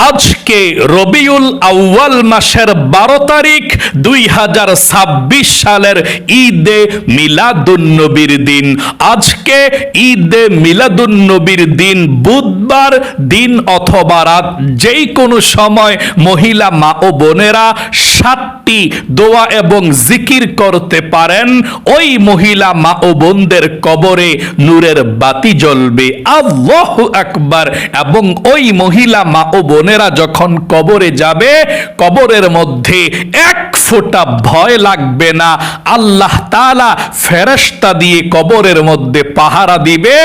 আজকে রবিউল আউয়াল মাসের 12 তারিখ 2026 সালের ঈদে মিলাদুন্নবীর দিন। আজকে ঈদে মিলাদুন্নবীর দিন বুধবার দিন অথবা রাত যেই কোনো সময় মহিলা মা ও বোনেরা 7টি দোয়া এবং জিকির করতে পারেন। ওই মহিলা মা ও বোনদের কবরে নূরের বাতি জ্বলবে, আল্লাহু আকবার। এবং ওই মহিলা মা ও বোনেরা যখন কবরে যাবে, কবরের মধ্যে এক ফোঁটা ভয় লাগবে না। আল্লাহ তাআলা ফেরেশতা দিয়ে কবরের মধ্যে পাহারা দিবে,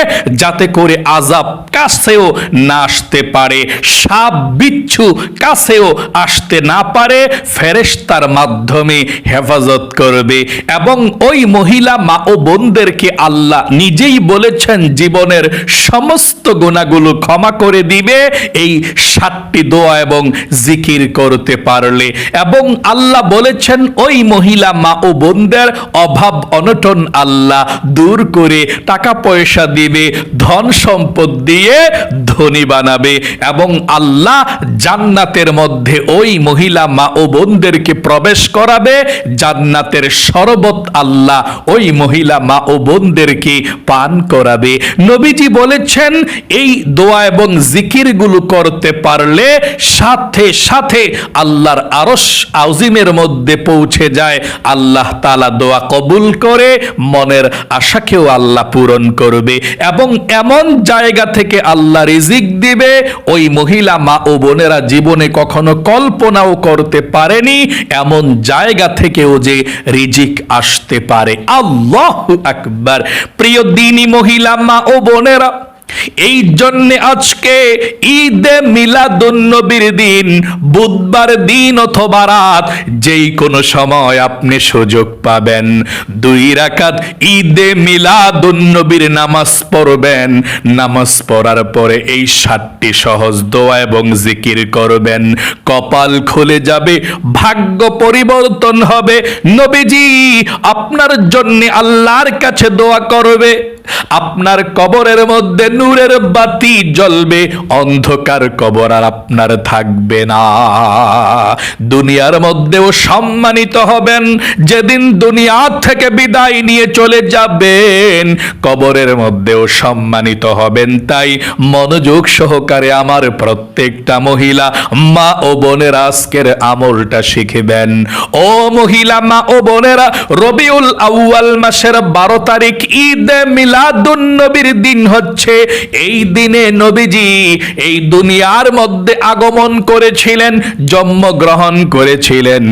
যাতে করে আযাব কাছেও না আসতে পারে, সাপ বিচ্ছু কাছেও আসতে না পারে। ফেরেশতার মাধ্যমে হেফাজত করবে। এবং ওই মহিলা মা ও বোনদেরকে আল্লাহ নিজেই বলেছেন জীবনের সমস্ত গুনাহগুলো ক্ষমা করে দিবে এই 7টি দোয়া এবং জিকির করতে পারলে। এবং আল্লাহ বলেছেন ওই মহিলা মা ও বোনদের অভাব অনটন আল্লাহ দূর করে টাকা পয়সা দিবে, ধন সম্পদ দিয়ে ধনী বানাবে। এবং আল্লাহ জান্নাতের মধ্যে ওই মহিলা মা ও বোনদেরকে প্রবেশ করাবে। জান্নাতের শরবত আল্লাহ ওই মহিলা মা ও বোনদেরকে পান করাবে। নবীজি বলেছেন এই দোয়া এবং জিকিরগুলো করতে পারলে সাথে সাথে আল্লাহর আরশ আযিমের মধ্যে পৌঁছে যায়। আল্লাহ তাআলা দোয়া কবুল করে মনের আশাকেও আল্লাহ পূরণ করবে। এবং এমন জায়গা থেকে আল্লাহ রিজিক দিবে ওই মহিলা মা ও বোনেরা জীবনে কখনো কল্পনাও করতে পারেনি, এমন জায়গা থেকেও যে রিজিক আসতে পারে। আল্লাহু আকবার। প্রিয় দ্বীনী মহিলা মা ও বোনেরা, এই জন্য আজকে ঈদে মিলাদুন্নবীর দিন বুধবার দিন অথবা রাত যেই কোনো সময় আপনি সুযোগ পাবেন, 2 রাকাত ঈদে মিলাদুন্নবীর নামাজ পড়বেন। নামাজ পড়ার পরে এই 7টি সহজ দোয়া এবং জিকির করবেন। কপাল খুলে যাবে, ভাগ্য পরিবর্তন হবে। নবীজি আপনার জন্য আল্লাহর কাছে দোয়া করবে, আপনার কবরের মধ্যে নূরের বাতি জ্বলবে, অন্ধকার কবর আর আপনার থাকবে না। দুনিয়ার মধ্যেও সম্মানিত হবেন। যেদিন দুনিয়া থেকে বিদায় নিয়ে চলে যাবেন, কবরের মধ্যেও সম্মানিত হবেন। তাই মনোযোগ সহকারে আমার প্রত্যেকটা মহিলা মা ও বোনেরা আজকের আমলটা শিখবেন। ও মহিলা মা ও বোনেরা, রবিউল আউয়াল মাসের 12 তারিখ ঈদে মিলাদুন্নবীর দিন হচ্ছে। এই দিনে নবীজি এই দুনিয়ার মধ্যে আগমন করেছিলেন, জন্মগ্রহণ করেছিলেন।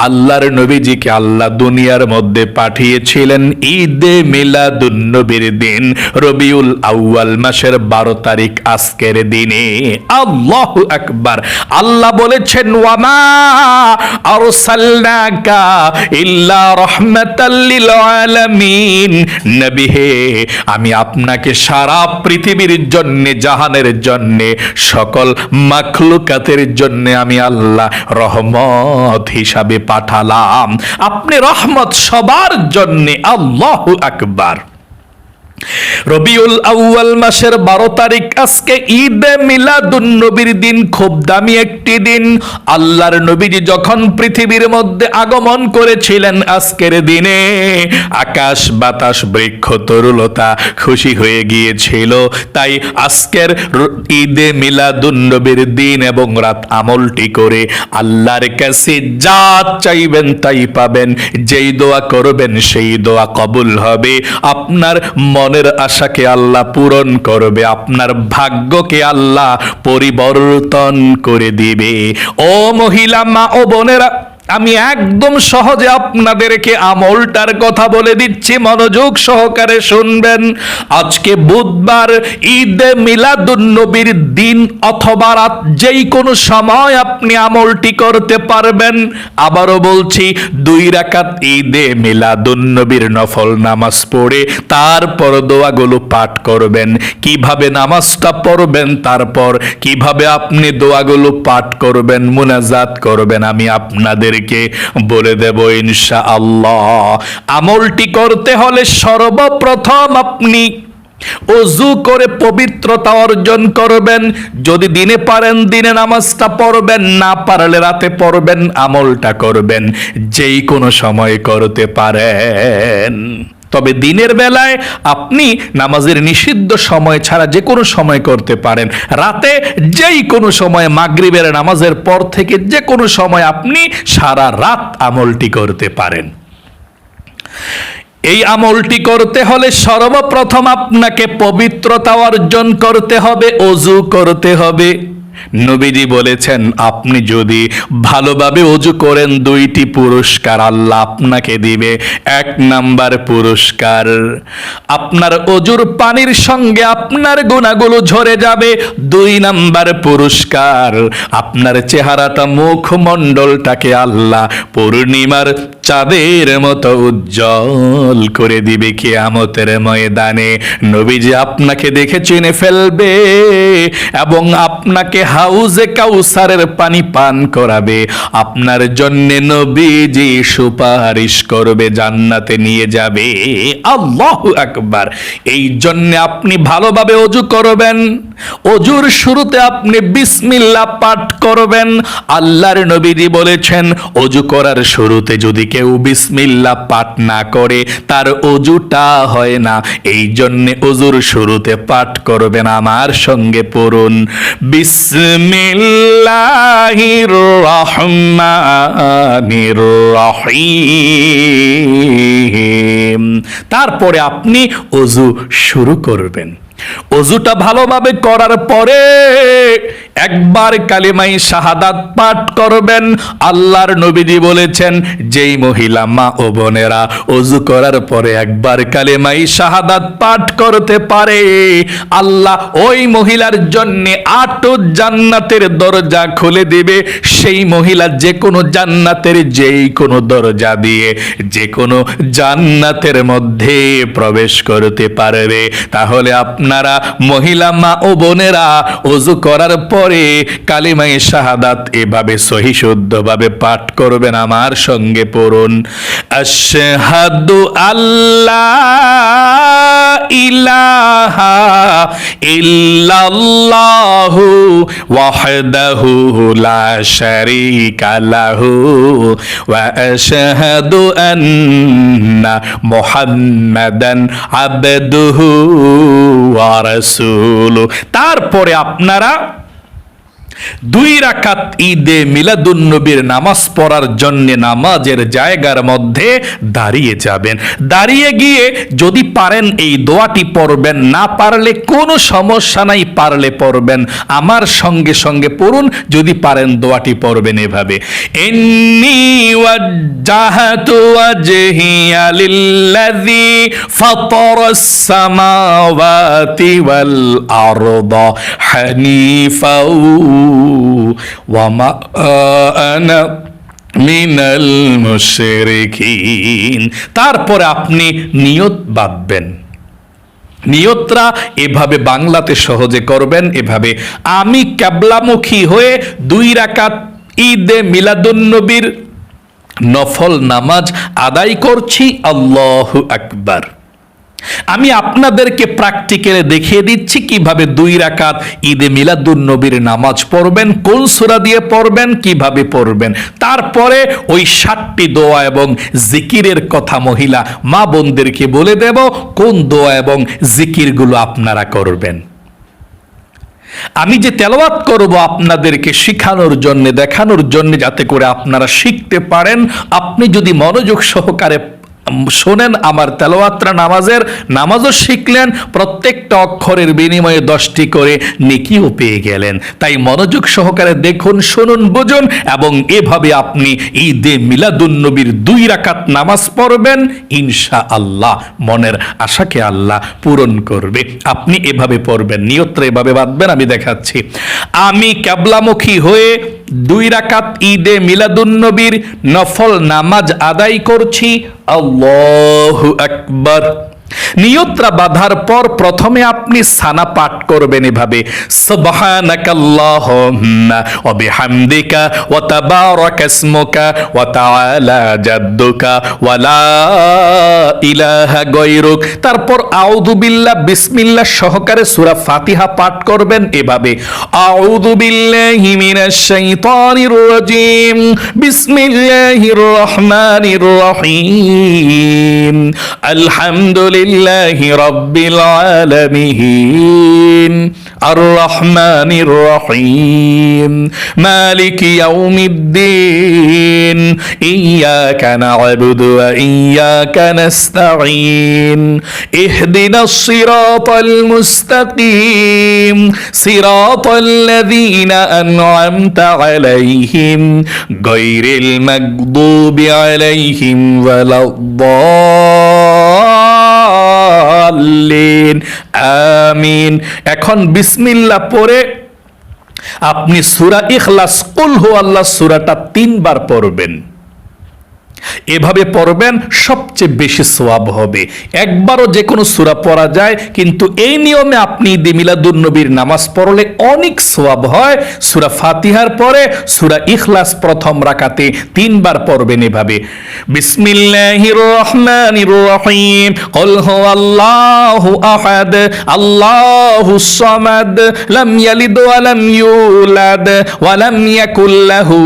আল্লাহর নবীজিকে আল্লাহ দুনিয়ার মধ্যে পাঠিয়েছিলেন ঈদে মিলাদুন্নবীর দিন রবিউল আউয়াল মাসের 12 তারিখ আজকের দিনে। আল্লাহু আকবার। আল্লাহ বলেছেন ওয়ামা আরসালনাকা ইল্লা রাহমাতাল লিল আলামিন। নবী হে, আমি আপনাকে সারা পৃথিবীর জন্য, জাহানের জন্য, সকল মাখলুকাতের জন্য আমি আল্লাহ রহমত হিসাবে পাঠালাম। আপনি রহমত সবার জন্য। আল্লাহু আকবার। রবিউল আউয়াল মাসের 12 তারিখ আজকে ঈদে মিলাদুন্নবীর দিন। খুব দামি একটি দিন। আল্লাহর নবীজি যখন পৃথিবীর মধ্যে আগমন করেছিলেন আজকের দিনে, আকাশ বাতাস বৃক্ষ তরুলতা খুশি হয়ে গিয়েছিল। তাই আজকের ঈদে মিলাদুন্নবীর দিন এবং রাত আমলটি করে আল্লাহর কাছে যা চাইবেন তাই পাবেন। যেই দোয়া করবেন সেই দোয়া কবুল হবে। আপনার মনের আশাকে আল্লাহ পূরণ করবে, আপনার ভাগ্যকে আল্লাহ পরিবর্তন করে দিবে। ও মহিলা মা ও বোনেরা, আমি একদম সহজে আপনাদেরকে আমলটার কথা বলে দিচ্ছি, মনোযোগ সহকারে শুনবেন। আজকে বুধবার ঈদে মিলাদুন্নবীর দিন অথবা রাত যেই কোনো সময় আপনি আমলটি করতে পারবেন। আবারও বলছি, 2 রাকাত ঈদে মিলাদুন্নবীর নফল নামাজ পড়ে তারপর দোয়াগুলো পাঠ করবেন। কিভাবে নামাজটা পড়বেন, তারপর কিভাবে আপনি দোয়াগুলো পাঠ করবেন, মুনাজাত করবেন, আমি আপনাদের বলে দেব ইনশাআল্লাহ। আমলটি করতে হলে সর্বপ্রথম আপনি ওযু করে পবিত্রতা অর্জন করবেন। যদি দিনে পারেন দিনে নামাজটা পড়বেন, না পারলে রাতে পড়বেন, আমলটা করবেন। যেই কোনো সময় করতে পারেন, তবে দিনের বেলায় আপনি নামাজের নিষিদ্ধ সময় ছাড়া যে কোনো সময় করতে পারেন। রাতে যেই কোনো সময়, মাগরিবের নামাজের পর থেকে যে কোনো সময় আপনি সারা রাত আমলটি করতে পারেন। এই আমলটি করতে হলে সর্বপ্রথম আপনাকে পবিত্রতা অর্জন করতে হবে, ওযু করতে হবে। নবীজি বলেছেন, আপনি যদি ভালোভাবে ওযু করেন, দুইটি পুরস্কার আল্লাহ আপনাকে দিবে। এক নাম্বার পুরস্কার, আপনার ওযুর পানির সঙ্গে আপনার গুনাহগুলো ঝরে যাবে। দুই নাম্বার পুরস্কার, আপনার চেহারাটা, মুখমণ্ডলটাকে আল্লাহ পূর্ণিমার চাঁদের মতো উজ্জ্বল করে দিবে কিয়ামতের ময়দানে। নবীজি আপনাকে দেখে চিনে ফেলবে এবং আপনাকে হাউজে কাউসারের পানি পান করাবে। আপনার জন্য নবীজি সুপারিশ করবে, জান্নাতে নিয়ে যাবে। আল্লাহু আকবার। এই জন্য আপনি ভালোভাবে ওযু করবেন। ওযুর শুরুতে আপনি বিসমিল্লাহ পাঠ করবেন। আল্লাহর নবীজি বলেছেন, ওযু করার শুরুতে যদি কেউ বিসমিল্লাহ পাঠ না করে তার ওযুটা হয় না। এই জন্য ওযুর শুরুতে পাঠ করবেন। আমার সঙ্গে পড়ুন, বিসমিল্লাহির রহমানির রহিম। তারপরে আপনি ওযু শুরু করবেন। ওযুটা ভালোভাবে করার পরে একবার কালিমাই শাহাদাত পাঠ করবেন। আল্লাহর নবীজি বলেছেন, যেই মহিলা, মা ও বোনেরা, ওযু করার পরে একবার কালিমাই শাহাদাত পাঠ করতে পারে, আল্লাহ ওই মহিলার জন্য 8 জান্নাতের দরজা খুলে দিবে। সেই মহিলা যে কোনো জান্নাতের যেই কোনো দরজা দিয়ে যে কোনো জান্নাতের মধ্যে প্রবেশ করতে পারবে। তাহলে আপনারা মহিলা, মা ও বোনেরা, ওযু করার পরে কালিমায়ে শাহাদাত এভাবে সহি শুদ্ধভাবে পাঠ করবেন। আমার সঙ্গে পড়ুন, আশহাদু আল্লাহ ইলাহা ইল্লাল্লাহু ওয়াহদাহু লা শারীকা লাহু ওয়া আশহাদু আন্না মুহাম্মাদান আবদুহু ওয়া রাসূলুহু। তারপরে আপনারা 2 রাকাত ঈদে মিলাদুন্নবীর নামাজ পড়ার জন্য নামাজের জায়গার মধ্যে দাঁড়িয়ে যাবেন। দাঁড়িয়ে গিয়ে যদি পারেন এই দোয়াটি পড়বেন, না পারলে কোনো সমস্যা নাই, পারলে পড়বেন। আমার সঙ্গে সঙ্গে পড়ুন, যদি পারেন দোয়াটি পড়বেন এভাবে, ইন্নী ওয়াজ্জাহাতু ওয়াজহিয়া লিল্লাযী ফাতারাস সামাওয়াতি ওয়াল আরদা হানিফা ওয়া মা আনা মিনাল মুশরিকিন। তারপরে আপনি নিয়ত বাঁধবেন। নিয়তরা এভাবে বাংলাতে সহজে করবেন, এভাবে, আমি কিবলামুখী হয়ে 2 রাকাত ঈদে মিলাদুন্নবীর নফল নামাজ আদায় করছি, আল্লাহু আকবার। আমি আপনাদেরকে প্র্যাকটিক্যালে দেখিয়ে দিচ্ছি কিভাবে 2 রাকাত ঈদে মিলাদুন্নবীর নামাজ পড়বেন, কোন সূরা দিয়ে পড়বেন, কিভাবে পড়বেন। তারপরে ওই 7টি দোয়া এবং জিকিরের কথা মহিলা মা বোনদেরকে বলে দেব, কোন দোয়া এবং জিকিরগুলো আপনারা করবেন। আমি যে তেলাওয়াত করব আপনাদেরকে শিখানোর জন্য, দেখানোর জন্য, যাতে করে আপনারা শিখতে পারেন। আপনি যদি মনোযোগ সহকারে শোনেন আমার তেলাওয়াতটা, নামাজও শিখলেন, প্রত্যেকটা অক্ষরের বিনিময়ে 10টি করে নেকিও পেয়ে গেলেন। তাই মনোযোগ সহকারে দেখুন, শুনুন, বুঝুন এবং এভাবে আপনি ঈদে মিলাদুন্নবীর 2 রাকাত নামাজ পড়বেন। ইনশাআল্লাহ মনের আশাকে আল্লাহ পূরণ করবে। আপনি এভাবে পড়বেন, নিয়তটা এভাবে বাঁধবেন। আমি দেখাচ্ছি, আমি কিবলামুখী হয়ে 2 রাকাত ঈদে মিলাদুন্নবীর নফল নামাজ আদায় করছি, আল্লাহু আকবার। নিয়তটা বাঁধার পর প্রথমে আপনি সানা পাঠ করবেন এভাবে, সুবহানাকাল্লাহুম্মা ওয়া বিহামদিকা ওয়া তাবারাকা ইসমুকা ওয়া তাআলা জাদ্দুকা ওয়া লা ইলাহা গায়রুক। তারপর আউযু বিল্লাহ বিসমিল্লাহ সহকারে সূরা ফাতিহা পাঠ করবেন এভাবে, আউযু বিল্লাহি মিনাশ শাইতানির রাজীম বিসমিল্লাহির রহমানির রহিম আলহামদুলিল্লাহি রাব্বিল আলামিন আর রহমানির রহিম মালিকি ইয়াউমিদ্দিন ইয়াকা না'বুদু ওয়া ইয়াকা নাস্তাঈন ইহদিনাস সিরাতাল মুস্তাকিম সিরাতাল্লাযীনা আন'আমতা আলাইহিম গায়রিল মাগদুবি আলাইহিম ওয়ালাদ-দাল্লিন আমিন। এখন বিসমিল্লাহ পড়ে আপনি সূরা ইখলাস কুল হুয়াল্লাহ সূরাটা 3 বার পড়বেন। এভাবে পড়বেন, সবচেয়ে বেশি সওয়াব হবে। একবারও যে কোনো সূরা পড়া যায়, কিন্তু এই নিয়মে আপনি ঈদে মিলাদুন নবীর নামাজ পড়লে অনেক সওয়াব হয়। সূরা ফাতিহার পরে সূরা ইখলাস প্রথম রাকাতে 3 বার পড়বেন এভাবে, বিসমিল্লাহির রহমানির রহিম কুল হুয়াল্লাহু আহাদ আল্লাহুস সামাদ লাম ইয়ালিদ ওয়া লাম ইউলাদ ওয়া লাম ইয়াকুল লাহু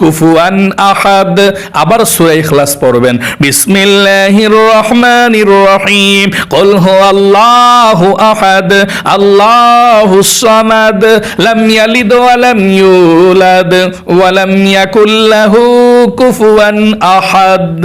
কুফুয়ান আহাদ। আবার সূরা ইখলাস পড়বেন, বিসমিল্লাহির রহমানির রহিম কুল হুয়াল্লাহু আহাদ আল্লাহুস সামাদ লাম ইয়ালিদ ওয়া লাম ইউলাদ ওয়া লাম ইয়াকুল লাহু কুফুয়ান আহাদ।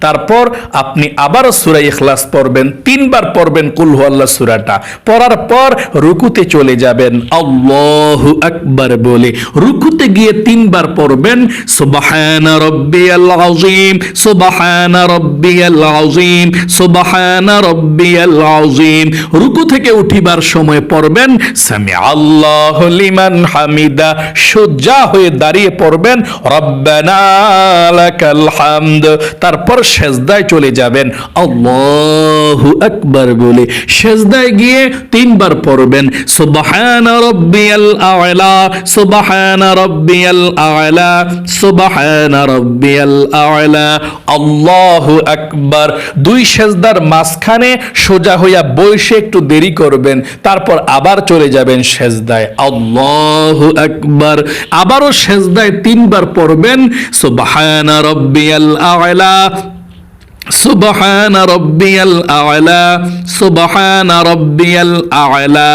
তারপর আপনি আবার সূরা ইখলাস পড়বেন, 3 বার পড়বেন কুল হুয়াল্লাহ সূরাটা। পড়ার পর রুকুতে চলে যাবেন, আল্লাহু আকবার বলে রুকুতে গিয়ে 3 বার পড়বেন, সুবহানা রাব্বিয়াল আযীম সুবহানা রাব্বিয়াল আযীম সুবহানা রাব্বিয়াল আযীম। রুকু থেকে উঠিবার সময় পড়বেন সামিআল্লাহু লিমান হামিদা, সোজা হয়ে দাঁড়িয়ে পড়বেন রব্বানা লাকাল হামদ। তারপর সেজদায় চলে যাবেন, আল্লাহু আকবার বলে সেজদায় গিয়ে 3 বার পড়বেন, সুবহানা রাব্বিয়াল আ'লা সুবহানা রাব্বিয়াল আ'লা সুবহানা রাব্বিয়াল আ'লা আল্লাহু আকবার। 2 সেজদার মাঝখানে সোজা হইয়া বসে একটু দেরি করবেন, তারপর আবার চলে যাবেন সেজদায়, আল্লাহু আকবার। আবারও সেজদায় 3 বার পড়বেন, সুবহানা রাব্বিয়াল আ'লা সুবহানা রাব্বিয়াল আ'লা সুবহানা রাব্বিয়াল আ'লা।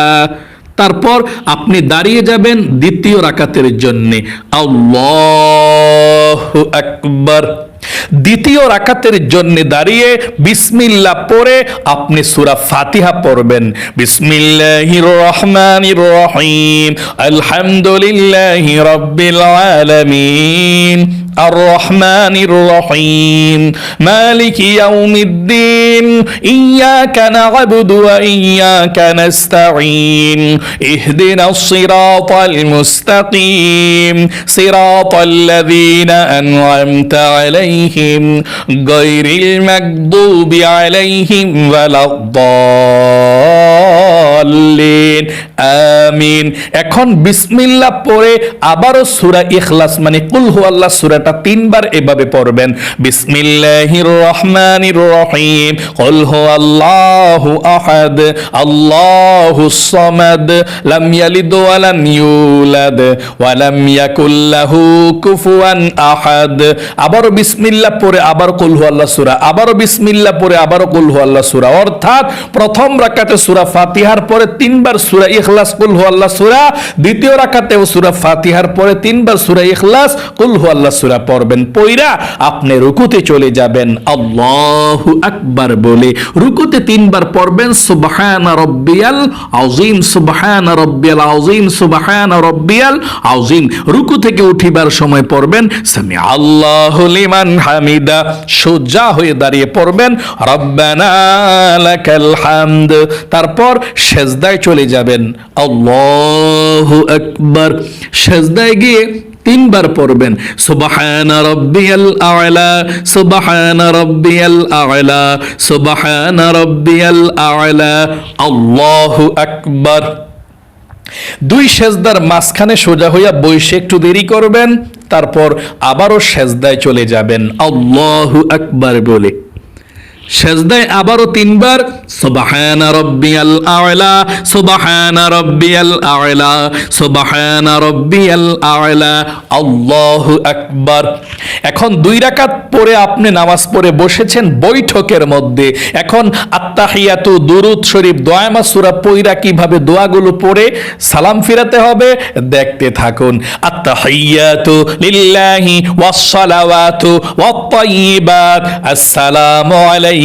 তারপর আপনি দাঁড়িয়ে যাবেন দ্বিতীয় রাকাতের জন্য, আল্লাহু আকবার। দ্বিতীয় রাকাতের জন্য দাঁড়িয়ে বিসমিল্লাহ পড়ে আপনি সূরা ফাতিহা পড়বেন, বিসমিল্লাহির রহমানির রহিম আলহামদুলিল্লাহি রাব্বিল আলামিন আর রহমানির রহিম মালিকি ইয়াউমিদ্দিন ইয়াকা না'বুদু ওয়া ইয়াকা নাস্তাঈন ইহদিনাস সিরাতাল মুস্তাকিম সিরাতাল্লাযীনা আন'আমতা আলাইহিম গায়রিল মাগদুবি আলাইহিম ওয়ালাদ-দাল্লিন আমিন। এখন বিসমিল্লাহ পড়ে আবারও সূরা ইখলাস মানে কুল হুয়াল্লাহ সূরাটা 3 বার এভাবে পড়বেন, বিসমিল্লাহির রহমানির রহিম কুল হুয়াল্লাহু আহাদ আল্লাহুস সামাদ লাম ইয়ালিদ ওয়া লাম ইউলাদ ওয়া লাম ইয়াকুল লাহু কুফুয়ান আহাদ। আবারও বিসমিল্লাহ পড়ে আবার কুল হুয়াল্লাহ সূরা, আবারও বিসমিল্লাহ পড়ে আবারও কুল হুয়াল্লাহ সূরা। অর্থাৎ প্রথম রাকাতে সূরা ফাতিহার পরে 3 বার সূরা ইখলাস কুল হুয়াল্লাহ সূরা, দ্বিতীয় রাকাতেও সূরা ফাতিহার পরে 3 বার সূরা ইখলাস কুল হুয়াল্লাহ সূরা পড়বেন। পয়রা আপনি রুকুতে চলে যাবেন, আল্লাহু আকবার বলে রুকুতে 3 বার পড়বেন, সুবহানা রাব্বিয়াল আযীম সুবহানা রাব্বিয়াল আযীম সুবহানা রাব্বিয়াল আযীম। রুকু থেকে উঠিবার সময় পড়বেন সামিআল্লাহু লিমান হামিদা, সোজা হয়ে দাঁড়িয়ে পড়বেন রব্বানা লাকাল হামদ। তারপর সেজদায় চলে যাবেন, আল্লাহু আকবার। সেজদায় গিয়ে তিনবার পড়বেন সুবহান রাব্বিয়াল আ'লা, সুবহান রাব্বিয়াল আ'লা, সুবহান রাব্বিয়াল আ'লা, আল্লাহু আকবার। দুই সেজদার মাঝখানে সোজা হইয়া বসে একটু দেরি করবেন, তারপর আবারও সেজদায় চলে যাবেন আল্লাহু আকবার বলে। সেজদায় আবারও তিনবার সুবহান রাব্বিয়াল আ'লা, সুবহান রাব্বিয়াল আ'লা, সুবহান রাব্বিয়াল আ'লা, আল্লাহু আকবার। এখন 2 রাকাত পরে আপনি নামাজ পড়ে বসেছেন বৈঠকের মধ্যে। এখন আত্তাহিয়াতু, দুরুদ শরীফ, দোয়া সূরা পয়রা কিভাবে দোয়াগুলো পড়ে সালাম ফিরাতে হবে দেখতে থাকুন। আত্তাহিয়াতু লিল্লাহি ওয়াস সালাওয়াতু ওয়াত তাইয়্যিবাত, আসসালামু আলাইকুম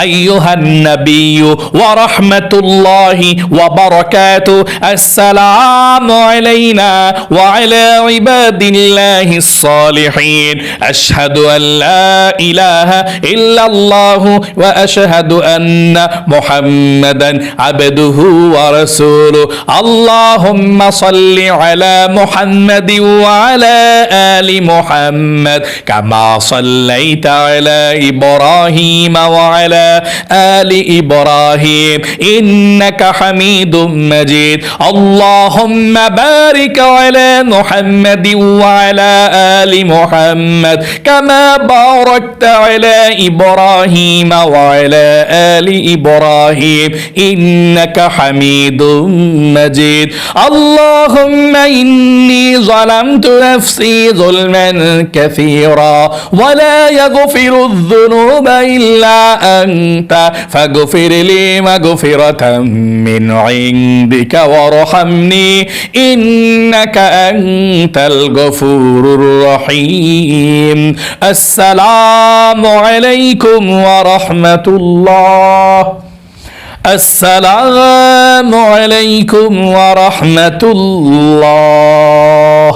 أيها النبي ورحمة الله وبركاته، السلام علينا وعلى عباد الله الصالحين، أشهد أن لا إله إلا الله وأشهد أن محمدا عبده ورسوله، اللهم صل على محمد وعلى آل محمد كما صليت على إبراهيم وعلى آل إبراهيم إنك حميد مجيد، اللهم بارك على محمد وعلى آل محمد كما باركت على إبراهيم وعلى آل إبراهيم إنك حميد مجيد، اللهم إني ظلمت نفسي ظلما كثيرا ولا يغفر الذنوب إلا أنت فاغفر لي مغفرة من عندك وارحمني إنك أنت الغفور الرحيم، السلام عليكم ورحمة الله، السلام عليكم ورحمة الله।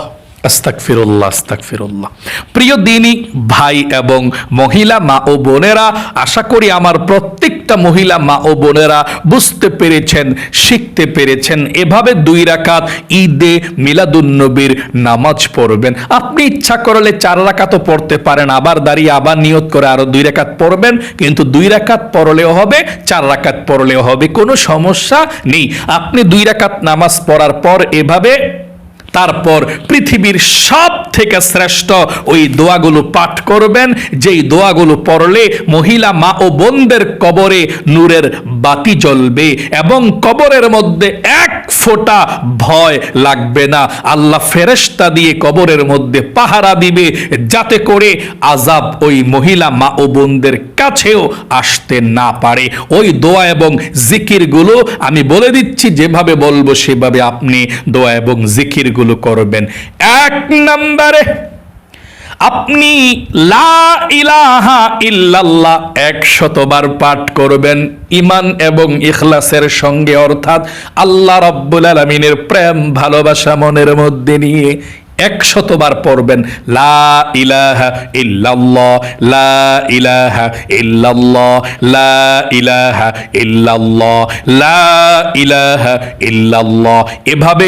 আস্তাগফিরুল্লাহ, আস্তাগফিরুল্লাহ। প্রিয় দিনী ভাই এবং মহিলা মা ও বোনেরা, আশা করি আমার প্রত্যেকটা মহিলা মা ও বোনেরা বুঝতে পেরেছেন, শিখতে পেরেছেন। এভাবে 2 রাকাত ঈদে মিলাদুন্নবীর নামাজ পড়বেন। আপনি ইচ্ছা করলে 4 রাকাতও পড়তে পারেন, আবার দাঁড়িয়ে আবার নিয়ত করে আরো 2 রাকাত পড়বেন। কিন্তু 2 রাকাত পড়লেও হবে, 4 রাকাত পড়লেও হবে, কোনো সমস্যা নেই। আপনি 2 রাকাত নামাজ পড়ার পর এভাবে তারপর পৃথিবীর সব থেকে শ্রেষ্ঠ ওই দোয়াগুলো পাঠ করবেন, যেই দোয়াগুলো পড়লে মহিলা মা ও বোনদের কবরে নূরের বাতি জ্বলবে এবং কবরের মধ্যে 1 ফোঁটা ভয় লাগবে না। আল্লাহ ফেরেশতা দিয়ে কবরের মধ্যে পাহারা দিবে, যাতে করে আযাব ওই মহিলা মা ও বোনদের কাছেও আসতে না পারে। ওই দোয়া এবং জিকিরগুলো আমি বলে দিচ্ছি, যেভাবে বলবো সেভাবে আপনি দোয়া এবং জিকিরগুলো করবেন। 1 নম্বরে আপনি লা ইলাহা ইল্লাল্লাহ 100 বার পাঠ করবেন ঈমান এবং ইখলাসের সঙ্গে, অর্থাৎ আল্লাহ রাব্বুল আলামিনের প্রেম ভালোবাসা মনের মধ্যে নিয়ে 100 বার পড়বেন লা ইলাহা ইল্লাল্লাহ, লা ইলাহা ইল্লাল্লাহ, লা ইলাহা ইল্লাল্লাহ, লা ইলাহা ইল্লাল্লাহ। এভাবে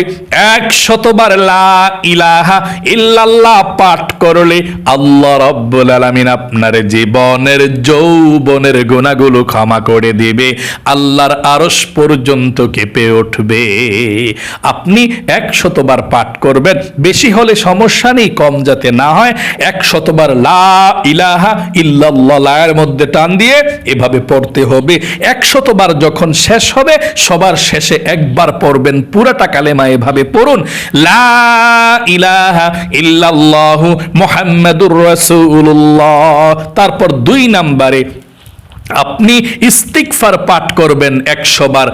100 বার লা ইলাহা ইল্লাল্লাহ পাঠ করলে আল্লাহ রাব্বুল আলামিন আপনার জীবনের যৌবনের গুনাহগুলো ক্ষমা করে দিবে, আল্লাহর আরশ পর্যন্ত কেঁপে উঠবে। আপনি 100 বার পাঠ করবেন, বেশি হলে সমস্যা নেই, কম যাতে না হয়। 100 বার লা ইলাহা ইল্লাল্লাহ লায়ের মধ্যে টান দিয়ে এভাবে পড়তে হবে। 100 বার যখন শেষ হবে, সবার শেষে একবার পড়বেন পুরাটা কালেমা, এভাবে পড়ুন লা ইলাহা ইল্লাল্লাহু মুহাম্মাদুর রাসূলুল্লাহ। তারপর 2 নম্বরে আপনি ইস্তিগফার পাঠ করবেন 100 বার,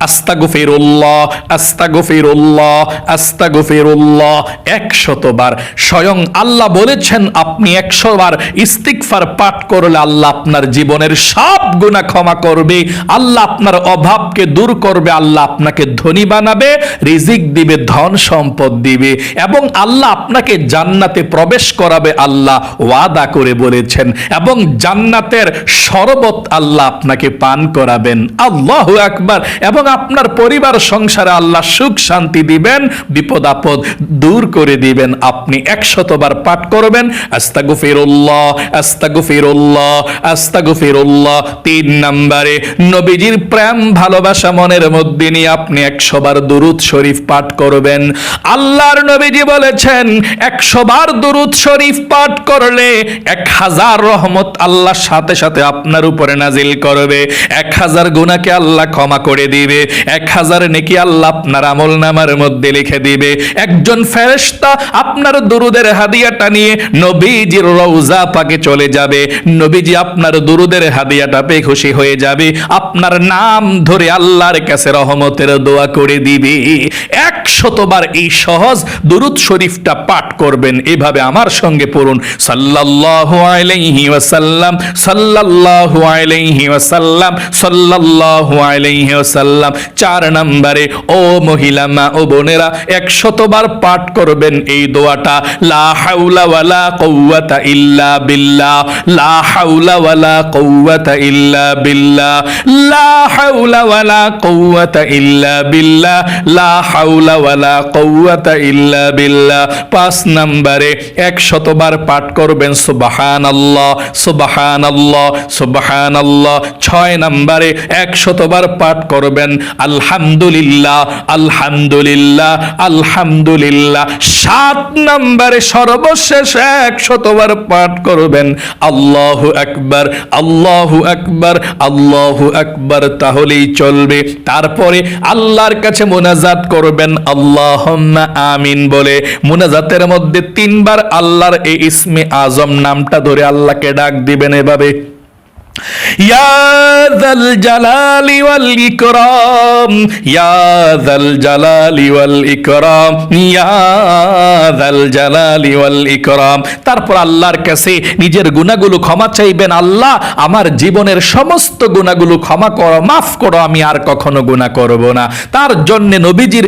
আস্তাগফিরুল্লাহ, আস্তাগফিরুল্লাহ, আস্তাগফিরুল্লাহ 100 বার। স্বয়ং আল্লাহ বলেছেন আপনি 100 বার ইস্তিগফার পাঠ করলে আল্লাহ আপনার জীবনের সব গুনাহ ক্ষমা করবে, আল্লাহ আপনার অভাবকে দূর করবে, আল্লাহ আপনাকে ধনী বানাবে, রিজিক দিবে, ধন সম্পদ দিবে এবং আল্লাহ আপনাকে জান্নাতে প্রবেশ করাবে, আল্লাহ ওয়াদা করে বলেছেন। এবং জান্নাতের শরবত আল্লাহ আপনাকে পান করাবেন। আল্লাহু আকবার। এবং আপনার পরিবার সংসারে আল্লাহ সুখ শান্তি দিবেন, বিপদ আপদ দূর করে দিবেন। আপনি 100 বার পাঠ করবেন আস্তাগফিরুল্লাহ আস্তাগফিরুল্লাহ আস্তাগফিরুল্লাহ। 3 নম্বরে নবীজির প্রেম ভালোবাসা মনের মধ্যে নিয়ে আপনি 100 বার দুরূদ শরীফ পাঠ করবেন। আল্লাহর নবীজি বলেছেন 100 বার দুরূদ শরীফ পাঠ করলে 1000 রহমত আল্লাহ সাথে সাথে আপনার উপরে নাজিল করবে। 1000 গুনাহকে আল্লাহ ক্ষমা করে দিবে, 1000 নেকি আল্লাহ আপনার আমলনামার মধ্যে লিখে দিবে। একজন ফেরেশতা আপনার দুরুদের হাদিয়াটা নিয়ে নবীজির রওজা পাকে চলে যাবে। নবীজি আপনার দুরুদের হাদিয়াটা পেয়ে খুশি হয়ে যাবে, আপনার নাম ধরে আল্লাহর কাছে রহমতের দোয়া করে দিবে। 100 বার এই সহজ দুরুদ শরীফটা পাঠ করবেন। এভাবে আমার সঙ্গে পড়ুন সাল্লাল্লাহু আলাইহি ওয়াসাল্লাম সাল্লাল্লাহু আলাইহি ওয়াসাল্লাম সাল্লাল্লাহু আলাইহি ওয়াসাল্লাম। 4 নম্বরে ও মহিলা মা ও বোনেরা 100 বার পাঠ করবেন এই দোয়াটা, লা হাওলা ওয়ালা কুওয়াতা ইল্লা বিল্লাহ, লা হাওলা ওয়ালা কুওয়াতা ইল্লা বিল্লাহ, লা হাওলা ওয়ালা কুওয়াতা ইল্লা বিল্লাহ, লা হাওলা ওয়ালা কুওয়াতা ইল্লা বিল্লাহ। 5 নম্বরে 100 বার পাঠ করবেন সুবহানাল্লাহ সুবহানাল্লাহ সুবহানাল্লাহ। 6 নম্বরে 100 বার পাঠ করবেন আলহামদুলিল্লাহ আলহামদুলিল্লাহ আলহামদুলিল্লাহ। 7 নম্বরে সর্বশেষ 100 বার পাঠ করবেন আল্লাহু আকবার আল্লাহু আকবার আল্লাহু আকবার। তাহলেই চলবে। তারপরে আল্লাহর কাছে মুনাজাত করবেন আল্লাহুম্মা আমিন বলে। মুনাজাতের মধ্যে 3 বার আল্লাহর এই ইসমে আজম নামটা ধরে আল্লাহকে ডাক দিবেন এভাবে, ইয়া যাল জালালি ওয়াল ইকরাম, ইয়া যাল জালালি ওয়াল ইকরাম, ইয়া যাল জালালি ওয়াল ইকরাম। তারপর আল্লাহর কাছে নিজের গুনাহগুলো ক্ষমা চাইবেন, আল্লাহ আমার জীবনের সমস্ত গুনাহগুলো ক্ষমা করো, মাফ করো, আমি আর কখনো গুনাহ করব না। তার জন্য নবীজির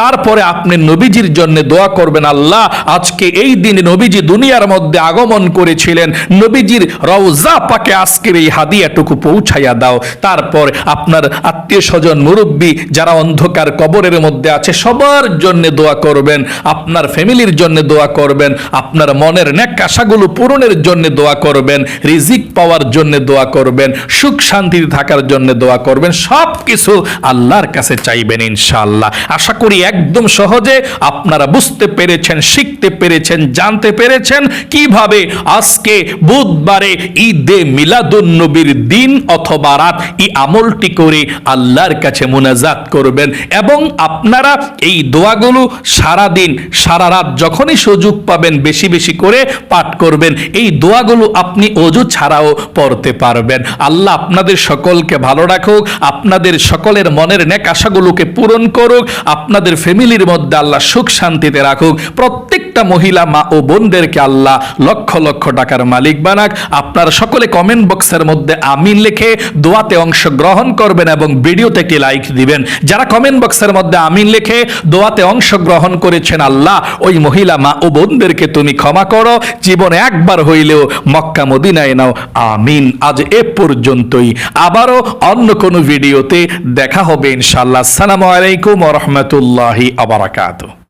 তারপরে আপনি নবীজির জন্য দোয়া করবেন, আল্লাহ আজকে এই দিনে নবীজি দুনিয়ার মধ্যে আগমন করেছিলেন, নবীজির রওজা পাকে আজকের এই হাদিয়াটুকু পৌঁছাইয়া দাও। তারপর আপনার আত্মীয় স্বজন মুরব্বী যারা অন্ধকার কবরের মধ্যে আছে সবার জন্য দোয়া করবেন, আপনার ফ্যামিলির জন্য দোয়া করবেন, আপনার মনের নেক আশাগুলো পূরণের জন্য দোয়া করবেন, রিজিক পাওয়ার জন্য দোয়া করবেন, সুখ শান্তিতে থাকার জন্য দোয়া করবেন। সব কিছু আল্লাহর কাছে চাইবেন ইনশাআল্লাহ। আশা করি একদম সহজে আপনারা বুঝতে পেরেছেন, শিখতে পেরেছেন, জানতে পেরেছেন কিভাবে আজকে বুধবারে ঈদে মিলাদুন নবীর দিন অথবা রাত এই আমলটি করে আল্লাহর কাছে মুনাজাত করবেন। এবং আপনারা এই দোয়াগুলো সারা দিন সারা রাত যখনই সুযোগ পাবেন বেশি বেশি করে পাঠ করবেন। এই দোয়াগুলো আপনি ওযু ছাড়াও পড়তে পারবেন। আল্লাহ আপনাদের সকলকে ভালো রাখুক, আপনাদের সকলের মনের নেক আশাগুলোকে পূরণ করুক, আপনাদের ফ্যামিলির মধ্যে আল্লাহ সুখ শান্তিতে রাখুক। প্রত্যেকটা মহিলা মা ও বোনদেরকে আল্লাহ লক্ষ লক্ষ টাকার মালিক বানাক। আপনারা সকলে কমেন্ট বক্সের মধ্যে আমিন লিখে দোয়াতে অংশগ্রহণ করবেন এবং ভিডিওতে একটি লাইক দিবেন। যারা কমেন্ট বক্সের মধ্যে আমিন লিখে দোয়াতে অংশগ্রহণ করেছেন, আল্লাহ ওই মহিলা মা ও বোনদেরকে তুমি ক্ষমা করো, জীবনে একবার হইলেও মক্কা মদিনায় নাও, আমিন। আজ এ পর্যন্তই, আবারও অন্য কোনো ভিডিওতে দেখা হবে ইনশাআল্লাহ। আসসালামু আলাইকুম ওয়া রাহমাতুল্লাহি ওয়া বারাকাতুহু।